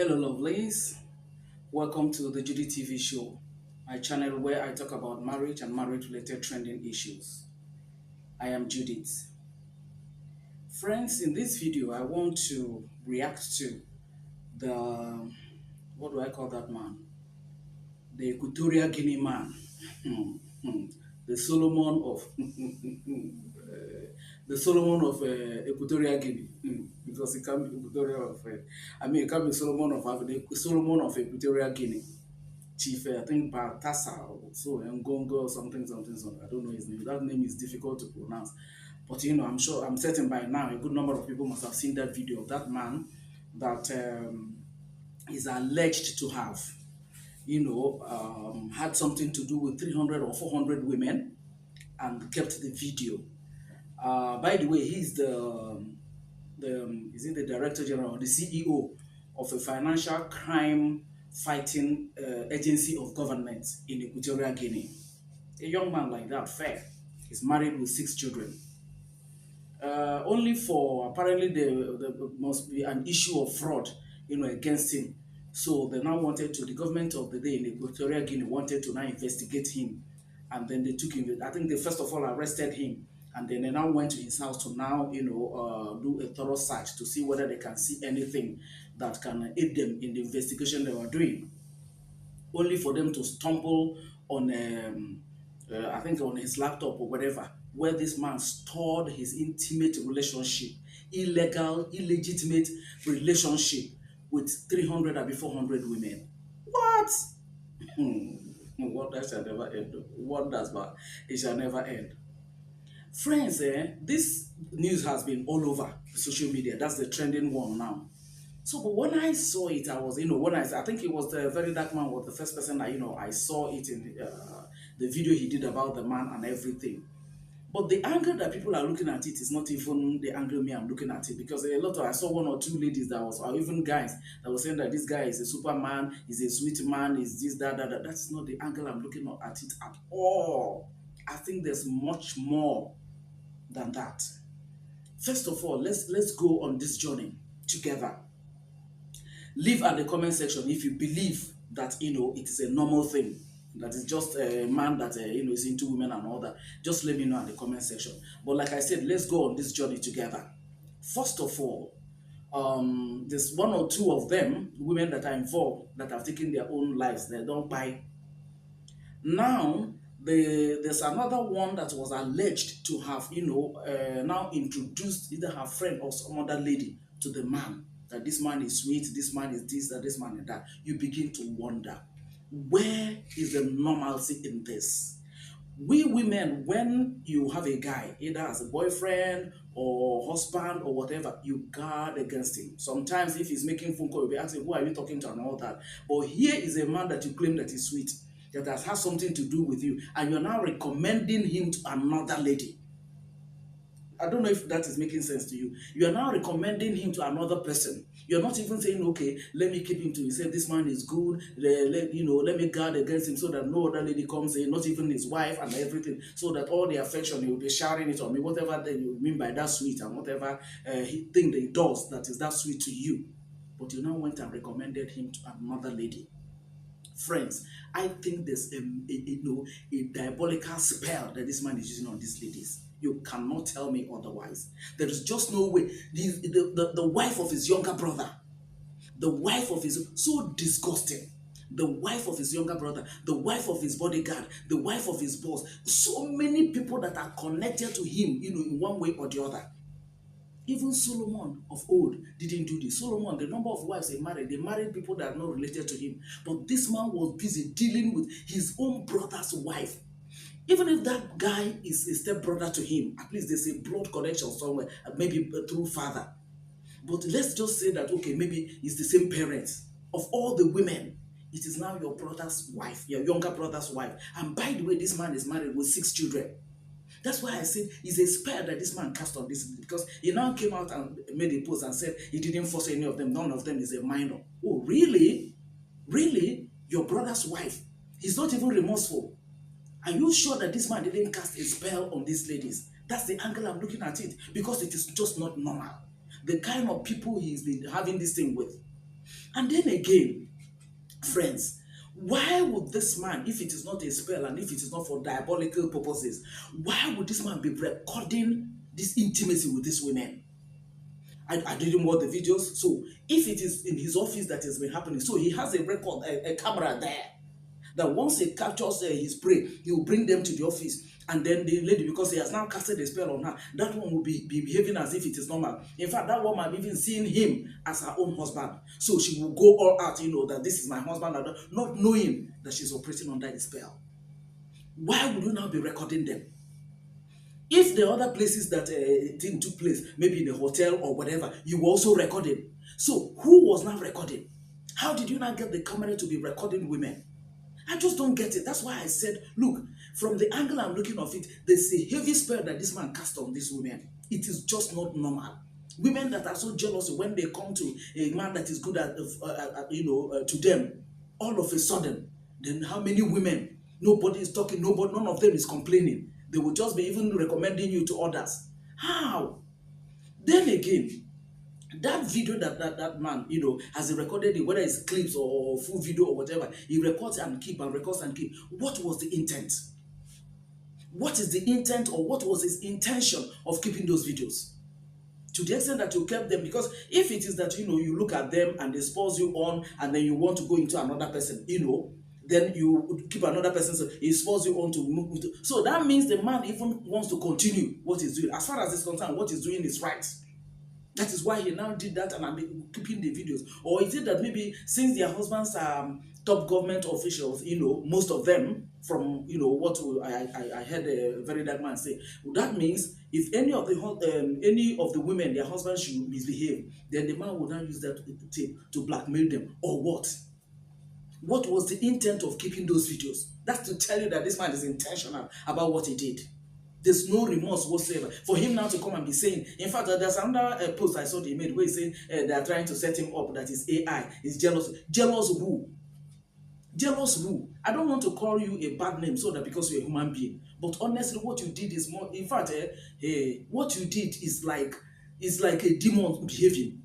Hello, lovelies. Welcome to the Judy TV show, my channel where I talk about marriage and marriage-related trending issues. I am Judith. Friends, in this video, I want to react to the, what do I call that man? The Equatorial Guinea man. The Solomon of the Solomon of Equatorial Guinea, because it can be Equatorial of, it can be Solomon of the Solomon of Equatorial Guinea. Chief, I think Baltasar, so Engonga or something. I don't know his name. That name is difficult to pronounce. But I'm certain by now a good number of people must have seen that video of that man that is alleged to have, had something to do with 300 or 400 women and kept the video. By the way, he's is it the Director General, the CEO of a financial crime fighting agency of government in Equatorial Guinea. A young man like that, fair, is married with 6 children. Only for apparently there must be an issue of fraud, against him. So they now the government of the day in Equatorial Guinea wanted to now investigate him, and then they took him. I think they first of all arrested him, and then they now went to his house to now, do a thorough search to see whether they can see anything that can aid them in the investigation they were doing. Only for them to stumble on, I think on his laptop or whatever, where this man stored his intimate relationship, illegitimate relationship with 300 or 400 women. What? What that shall never end. What does that? It shall never end. Friends, this news has been all over social media. That's the trending one now. So, but when I saw it, I was, I think it was the very dark man was the first person that, I saw it in the video he did about the man and everything. But the angle that people are looking at it is not even the angle me I'm looking at it, because I saw 1 or 2 ladies that was, or even guys that were saying that this guy is a superman, is a sweet man, is this, that. That's not the angle I'm looking at it at all. I think there's much more than that. First of all, let's go on this journey together. Leave at the comment section if you believe that it is a normal thing, that is just a man that is into women and all that. Just let me know at the comment section. But like I said, let's go on this journey together. First of all, there's 1 or 2 of them, women that are involved, that have taken their own lives. They don't buy. Now there's another one that was alleged to have now introduced either her friend or some other lady to the man, that this man is sweet, this man is this, that this man is that. You begin to wonder, where is the normalcy in this? We women, when you have a guy, either as a boyfriend or husband or whatever, you guard against him. Sometimes if he's making phone call, you'll be asking, who are you talking to and all that. But here is a man that you claim that is sweet, that has something to do with you, and you're now recommending him to another lady. I don't know if that is making sense to you. You are now recommending him to another person. You're not even saying, okay, let me keep him to himself. This man is good. Let me guard against him so that no other lady comes in, not even his wife and everything, so that all the affection, he will be showering it on me, whatever you mean by that sweet, and whatever he think that he does that is that sweet to you. But you now went and recommended him to another lady. Friends, I think there's a diabolical spell that this man is using on these ladies. You cannot tell me otherwise. There is just no way. The wife of his younger brother, the wife of his, so disgusting. The wife of his younger brother, the wife of his bodyguard, the wife of his boss. So many people that are connected to him, in one way or the other. Even Solomon of old didn't do this. Solomon, the number of wives they married people that are not related to him. But this man was busy dealing with his own brother's wife. Even if that guy is a stepbrother to him, at least there's a blood connection somewhere, maybe through father. But let's just say that, okay, maybe it's the same parents. Of all the women, it is now your brother's wife, your younger brother's wife. And by the way, this man is married with 6 children. That's why I said it's a spell that this man cast on this, because he now came out and made a post and said he didn't force any of them. None of them is a minor. Oh, really? Really? Your brother's wife? He's not even remorseful. Are you sure that this man didn't cast a spell on these ladies? That's the angle I'm looking at it, because it is just not normal. The kind of people he's been having this thing with. And then again, friends, why would this man, if it is not a spell and if it is not for diabolical purposes, why would this man be recording this intimacy with these women? I didn't watch the videos. So if it is in his office that has been happening, so he has a record, a camera there, that once he captures his prey, he will bring them to the office. And then the lady, because he has now casted a spell on her, that one will be behaving as if it is normal. In fact, that woman even seeing him as her own husband. So she will go all out, that this is my husband, not knowing that she's operating under the spell. Why would you now be recording them? If the other places that thing took place, maybe in a hotel or whatever, you were also recording. So who was now recording? How did you now get the camera to be recording women? I just don't get it. That's why I said, look, from the angle I'm looking of it, there's a heavy spell that this man cast on these women. It is just not normal. Women that are so jealous when they come to a man that is good to them, all of a sudden, then how many women? Nobody is talking, none of them is complaining. They will just be even recommending you to others. How? Then again, that video that man, has recorded it, whether it's clips or full video or whatever, he records and keep and records and keep. What was the intent? What is the intent, or what was his intention of keeping those videos? To the extent that you kept them, because if it is that, you look at them and they spurs you on and then you want to go into another person, then you keep another person, so he spurs you on to move. So that means the man even wants to continue what he's doing. As far as it's concerned, what he's doing is right. That is why he now did that and I'm keeping the videos. Or is it that maybe since their husbands are top government officials, most of them, from what I heard a very dark man say, that means if any of the women, their husbands should misbehave, then the man will now use that to blackmail them, or what? What was the intent of keeping those videos? That's to tell you that this man is intentional about what he did. There's no remorse whatsoever for him now to come and be saying. In fact, there's another post I saw they made where he's saying they are trying to set him up, that is AI, is jealous. Jealous who? Jealous who? I don't want to call you a bad name so that because you're a human being. But honestly, what you did is more. In fact, what you did is like a demon behaving.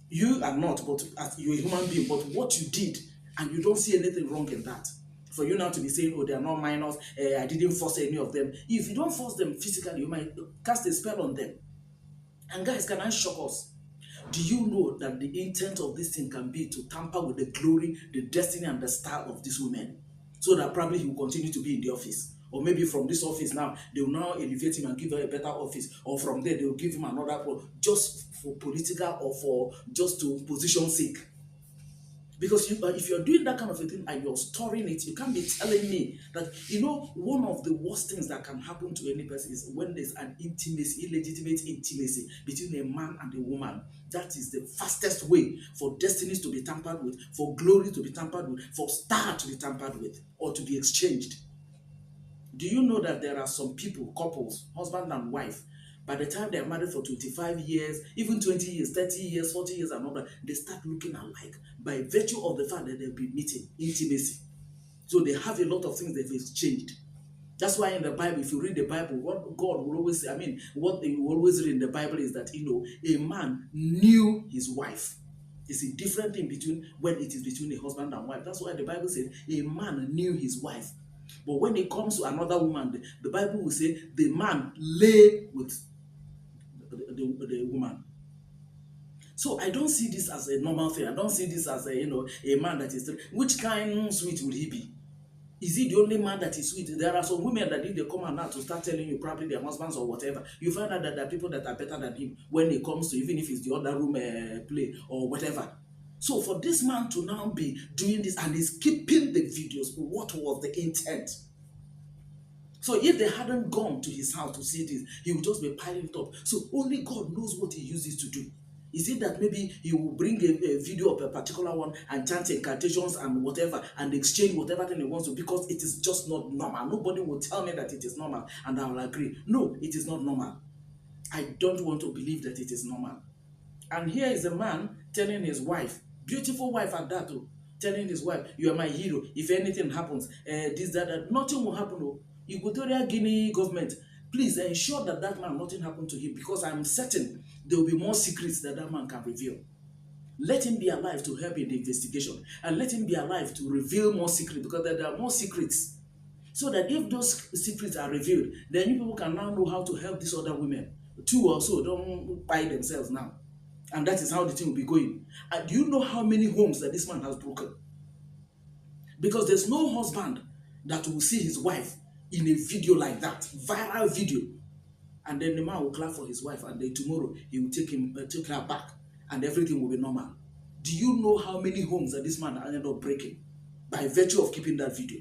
You are not, but as you're a human being. But what you did, and you don't see anything wrong in that. For you now to be saying, oh, they are not minors, I didn't force any of them. If you don't force them physically, you might cast a spell on them. And guys, can I shock us? Do you know that the intent of this thing can be to tamper with the glory, the destiny, and the style of these women? So that probably he will continue to be in the office. Or maybe from this office now, they will now elevate him and give him a better office. Or from there, they will give him another one, just for political or for just to position sake. Because if you're doing that kind of a thing and you're storing it, you can't be telling me that, one of the worst things that can happen to any person is when there's an intimacy, illegitimate intimacy between a man and a woman. That is the fastest way for destinies to be tampered with, for glory to be tampered with, for star to be tampered with, or to be exchanged. Do you know that there are some people, couples, husband and wife, by the time they're married for 25 years, even 20 years, 30 years, 40 years and all that, they start looking alike by virtue of the fact that they'll be meeting, intimacy. So they have a lot of things they've exchanged. That's why in the Bible, if you read the Bible, what God will always say, what they will always read in the Bible is that, a man knew his wife. It's a different thing between when it is between a husband and wife. That's why the Bible says a man knew his wife. But when it comes to another woman, the Bible will say the man lay with the woman. So I don't see this as a normal thing. I don't see this as a man that is. Which kind of sweet would he be? Is he the only man that is sweet? There are some women that if they come out now to start telling you probably their husbands or whatever, you find out that there are people that are better than him when it comes to, even if it's the other room play or whatever. So for this man to now be doing this and he's keeping the videos, what was the intent? So if they hadn't gone to his house to see this, he would just be piling it up. So only God knows what he uses to do. Is it that maybe he will bring a video of a particular one and chant incantations and whatever and exchange whatever thing he wants to, because it is just not normal. Nobody will tell me that it is normal and I will agree. No, it is not normal. I don't want to believe that it is normal. And here is a man telling his wife, beautiful wife at that, telling his wife, you are my hero. If anything happens, this, that, nothing will happen. Equatorial Guinea government, please ensure that man, nothing happened to him, because I'm certain there will be more secrets that man can reveal. Let him be alive to help in the investigation, and let him be alive to reveal more secrets, because there are more secrets. So that if those secrets are revealed, then you people can now know how to help these other women. Two or so don't buy themselves now. And that is how the thing will be going. And do you know how many homes that this man has broken? Because there's no husband that will see his wife in a video like that, viral video, and then the man will clap for his wife, and then tomorrow he will take her back, and everything will be normal. Do you know how many homes that this man ended up breaking by virtue of keeping that video?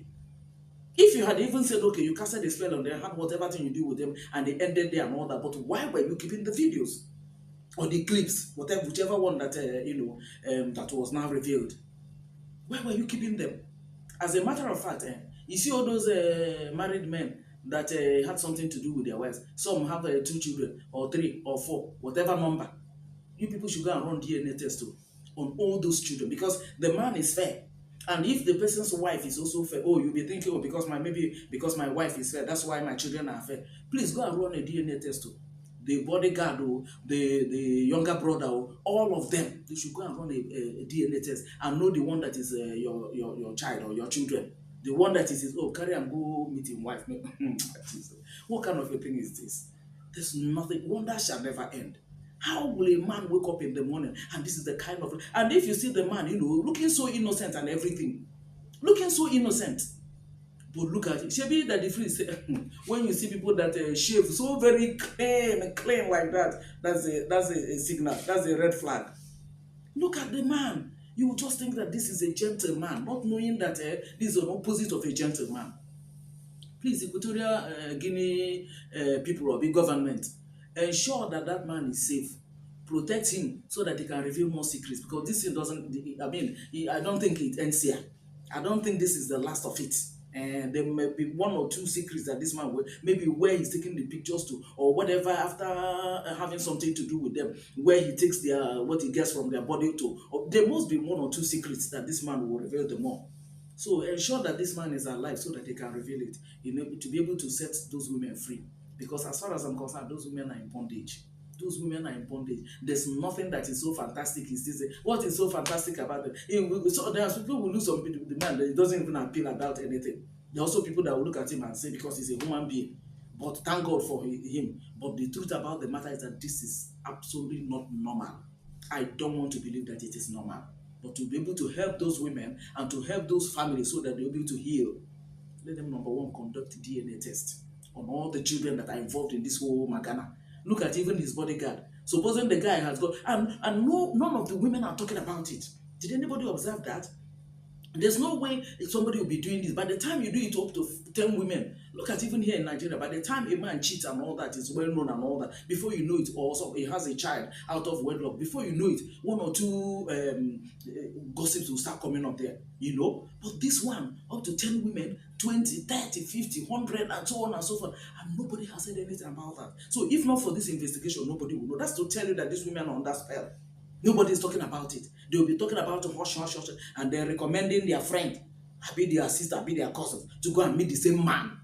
If you had even said, okay, you casted a spell on them, had whatever thing you do with them, and they ended there and all that, but why were you keeping the videos or the clips, whichever one that that was now revealed? Why were you keeping them? As a matter of fact, you see all those married men that had something to do with their wives. Some have 2 children, or 3, or 4, whatever number. You people should go and run DNA test too on all those children, because the man is fair. And if the person's wife is also fair, oh, you'll be thinking, oh, because my wife is fair, that's why my children are fair. Please go and run a DNA test too. The bodyguard, the younger brother, all of them, they should go and run a DNA test and know the one that is your child or your children. The one that is, oh, carry and go meet his wife. What kind of a thing is this? There's nothing. Wonder shall never end. How will a man wake up in the morning and this is the kind of... And if you see the man, looking so innocent and everything, looking so innocent, but look at it. Shebi that the freeze when you see people that shave so very clean like that, that's a signal, that's a red flag. Look at the man. You will just think that this is a gentleman, not knowing that this is an opposite of a gentleman. Please, Equatorial Guinea people or big government, ensure that that man is safe. Protect him so that he can reveal more secrets, because this thing doesn't, I don't think it ends here. I don't think this is the last of it. And there may be 1 or 2 secrets that this man will, maybe where he's taking the pictures to, or whatever, after having something to do with them, where he takes what he gets from their body to. Or there must be 1 or 2 secrets that this man will reveal them more. So ensure that this man is alive so that he can reveal it, to be able to set those women free. Because as far as I'm concerned, those women are in bondage. Those women are in bondage. There's nothing that is so fantastic. What is so fantastic about them? So there are people who lose some people, the man that doesn't even appeal about anything. There are also people that will look at him and say, because he's a human being. But thank God for him. But the truth about the matter is that this is absolutely not normal. I don't want to believe that it is normal. But to be able to help those women and to help those families so that they'll be able to heal, let them, number 1, conduct DNA test on all the children that are involved in this whole Magana. Look at even his bodyguard. Supposing the guy has got, and none of the women are talking about it. Did anybody observe that? There's no way somebody will be doing this. By the time you do it up to 10 women, look at even here in Nigeria, by the time a man cheats and all that, is well known and all that, before you know it, or he has a child out of wedlock, before you know it, 1 or 2 gossips will start coming up there, But this one, up to 10 women, 20, 30, 50, 100, and so on and so forth, and nobody has said anything about that. So if not for this investigation, nobody will know. That's to tell you that these women are under spell. Nobody is talking about it. They will be talking about hush, hush, hush, and they're recommending their friend, be their sister, be their cousin, to go and meet the same man.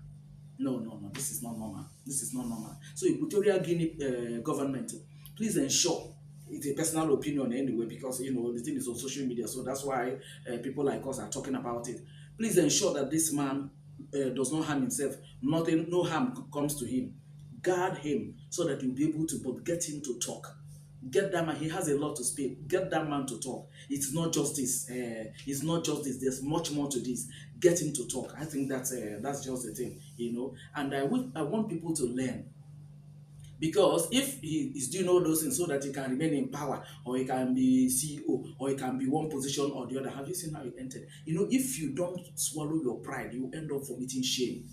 No. This is not normal. This is not normal. So Equatorial Guinea government, please ensure, it's a personal opinion anyway, because the thing is on social media, so that's why people like us are talking about it. Please ensure that this man does not harm himself. No harm comes to him. Guard him so that you'll be able to get him to talk. Get that man, he has a lot to speak. Get that man to talk. It's not just this. It's not just this. There's much more to this. Get him to talk. I think that's just the thing, And I want people to learn. Because if he is doing all those things so that he can remain in power, or he can be CEO, or he can be one position or the other, have you seen how he entered? If you don't swallow your pride, you end up vomiting shame.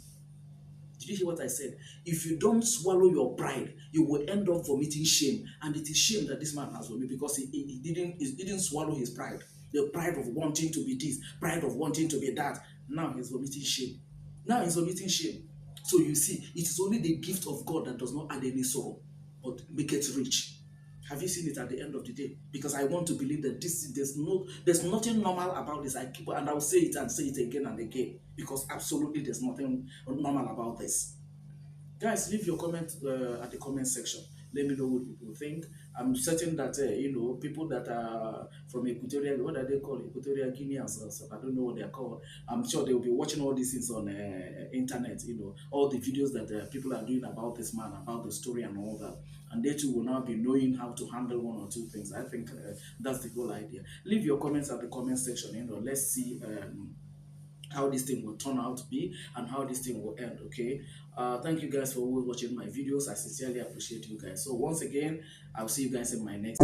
Did you hear what I said? If you don't swallow your pride, you will end up vomiting shame. And it is shame that this man has vomited, because he didn't swallow his pride. The pride of wanting to be this, pride of wanting to be that. Now he's vomiting shame. So you see, it is only the gift of God that does not add any sorrow, but make it rich. Have you seen it at the end of the day? Because I want to believe that there's nothing normal about this. And I'll say it and say it again and again, because absolutely there's nothing normal about this. Guys, leave your comment at the comment section. Let me know what people think. I'm certain that people that are from Equatorial, what are they called? Equatorial Guinea or so, I don't know what they're called. I'm sure they will be watching all these things on internet. All the videos that people are doing about this man, about the story and all that, and they too will now be knowing how to handle one or two things. I think that's the whole idea. Leave your comments at the comment section. Let's see. How this thing will turn out to be and how this thing will end. Okay, thank you guys for always watching my videos. I sincerely appreciate you guys. So once again, I'll see you guys in my next